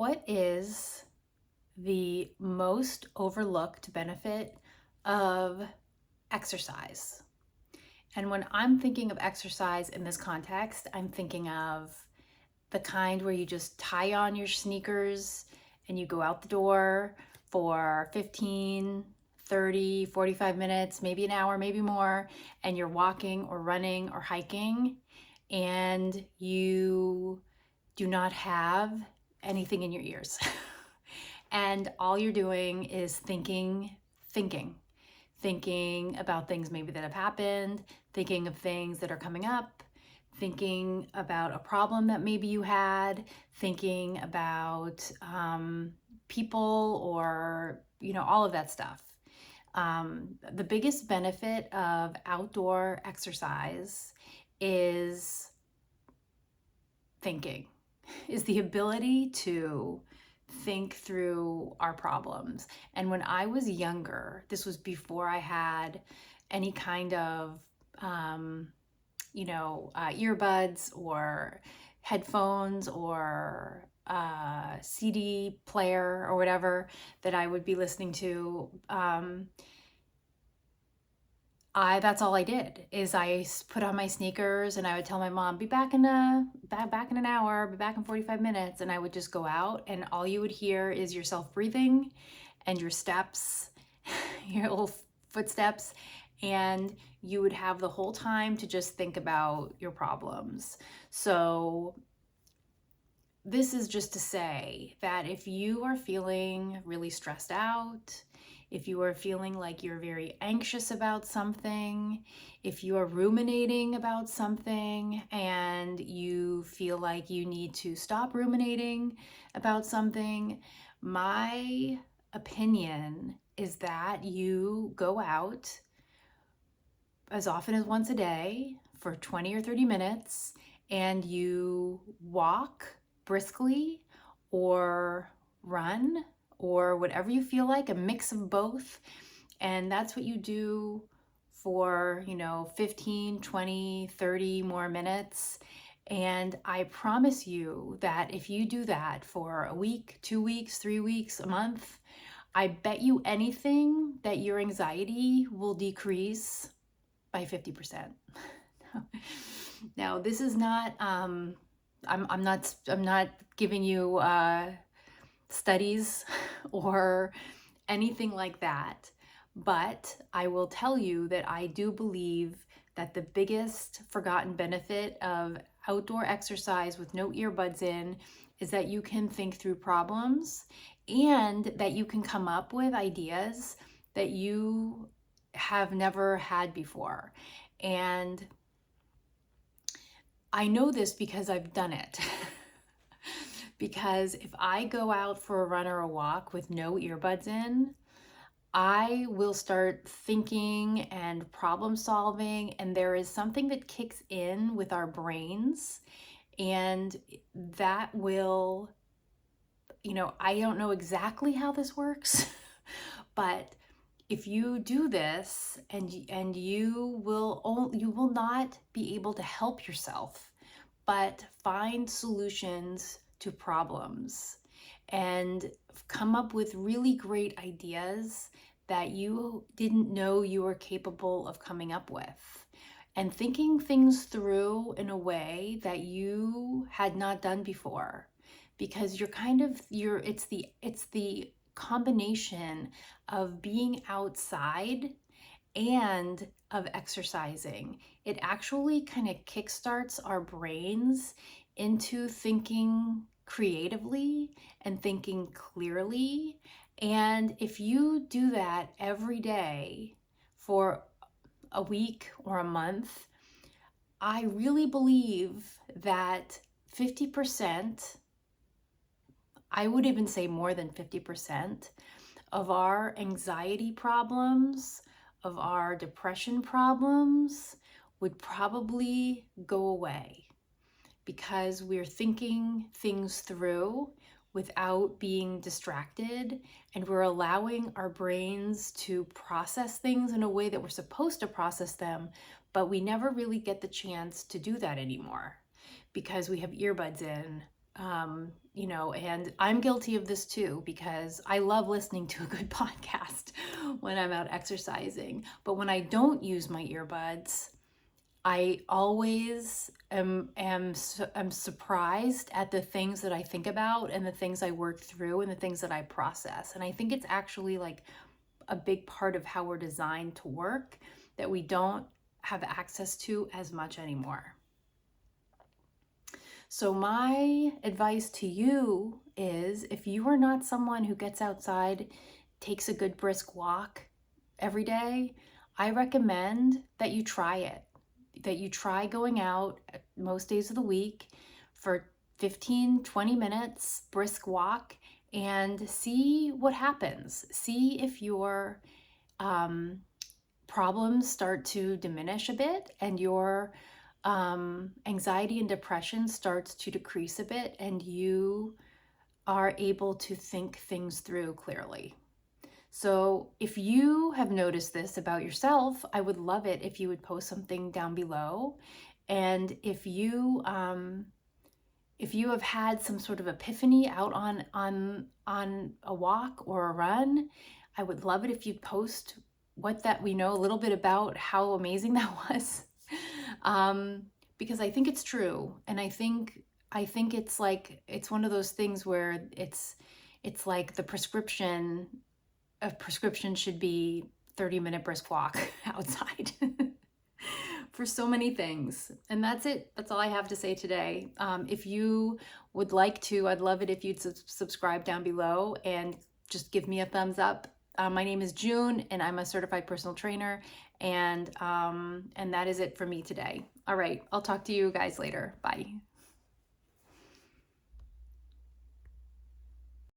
What is the most overlooked benefit of exercise? And when I'm thinking of exercise in this context, I'm thinking of the kind where you just tie on your sneakers and you go out the door for 15, 30, 45 minutes, maybe an hour, maybe more, and you're walking or running or hiking, and you do not have anything in your ears. And all you're doing is thinking, thinking about things maybe that have happened, thinking of things that are coming up, thinking about a problem that maybe you had, thinking about people or, all of that stuff. The biggest benefit of outdoor exercise is thinking, is the ability to think through our problems. And when I was younger, this was before I had any kind of, earbuds or headphones or CD player or whatever that I would be listening to. That's all I did is I put on my sneakers and I would tell my mom, be back in an hour, be back in 45 minutes. And I would just go out and all you would hear is yourself breathing and your steps, your little footsteps. And you would have the whole time to just think about your problems. So this is just to say that if you are feeling really stressed out, if you are feeling like you're very anxious about something, if you are ruminating about something and you feel like you need to stop ruminating about something, my opinion is that you go out as often as once a day for 20 or 30 minutes and you walk briskly or run or whatever you feel like, a mix of both. And that's what you do for, 15, 20, 30 more minutes. And I promise you that if you do that for a week, 2 weeks, 3 weeks, a month, I bet you anything that your anxiety will decrease by 50%. Now, this is not, I'm not giving you studies or anything like that. But I will tell you that I do believe that the biggest forgotten benefit of outdoor exercise with no earbuds in is that you can think through problems and that you can come up with ideas that you have never had before. And I know this because I've done it. Because if I go out for a run or a walk with no earbuds in, I will start thinking and problem solving, and there is something that kicks in with our brains, and that will, I don't know exactly how this works, but if you do this and you will not be able to help yourself, but find solutions to problems and come up with really great ideas that you didn't know you were capable of coming up with, and thinking things through in a way that you had not done before, because it's the combination of being outside and of exercising. It actually kind of kickstarts our brains into thinking creatively and thinking clearly. And if you do that every day for a week or a month, I really believe that 50%, I would even say more than 50%, of our anxiety problems, of our depression problems would probably go away because we're thinking things through without being distracted, and we're allowing our brains to process things in a way that we're supposed to process them, but we never really get the chance to do that anymore because we have earbuds in You know, and I'm guilty of this too, because I love listening to a good podcast when I'm out exercising. But when I don't use my earbuds, I always am surprised at the things that I think about and the things I work through and the things that I process. And I think it's actually like a big part of how we're designed to work that we don't have access to as much anymore. So my advice to you is, if you are not someone who gets outside, takes a good brisk walk every day, I recommend that you try it. That you try going out most days of the week for 15, 20 minutes, brisk walk, and see what happens. See if your problems start to diminish a bit and your anxiety and depression starts to decrease a bit, and you are able to think things through clearly. So if you have noticed this about yourself, I would love it if you would post something down below. And if you have had some sort of epiphany out on a walk or a run, I would love it if you'd post what that we know a little bit about how amazing that was. Because I think it's true, and I think it's like, it's one of those things where it's like the prescription of prescription should be 30-minute brisk walk outside for so many things. And that's it. That's all I have to say today. If you would like to, I'd love it if you'd subscribe down below and just give me a thumbs up. My name is June, and I'm a certified personal trainer, and that is it for me today. All right, I'll talk to you guys later. Bye.